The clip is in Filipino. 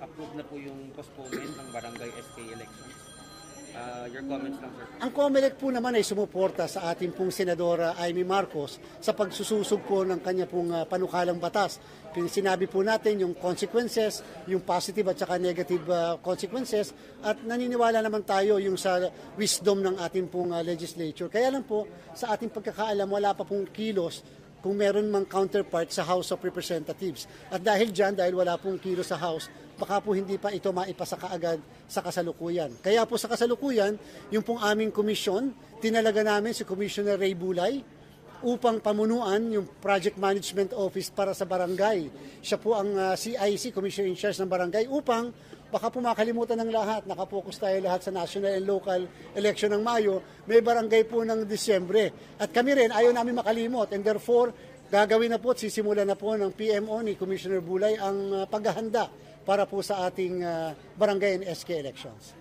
approve na po yung postponement ng barangay SK elections. Your comments lang, sir. Ang COMELEC po naman ay sumuporta sa ating pong Senadora Amy Marcos sa pagsususog po ng kanya pong panukalang batas. Sinabi po natin yung consequences, yung positive at saka negative consequences, at naniniwala naman tayo yung sa wisdom ng ating pong legislature. Kaya lang po, sa ating pagkakaalam, wala pa pong kilos kung meron mang counterpart sa House of Representatives. At dahil dyan, dahil wala pong kilo sa House, baka po hindi pa ito maipasa kaagad sa kasalukuyan. Kaya po sa kasalukuyan, yung pong aming komisyon, tinalaga namin si Commissioner Ray Bulay upang pamunuan yung Project Management Office para sa barangay. Siya po ang CIC, Commissioner in Charge ng barangay, upang baka po makalimutan ng lahat, nakapokus tayo lahat sa national and local election ng Mayo, may barangay po ng Disyembre. At kami rin, ayaw namin makalimot, and therefore, gagawin na po at sisimula na po ng PMO ni Commissioner Bulay ang paghahanda para po sa ating barangay and SK elections.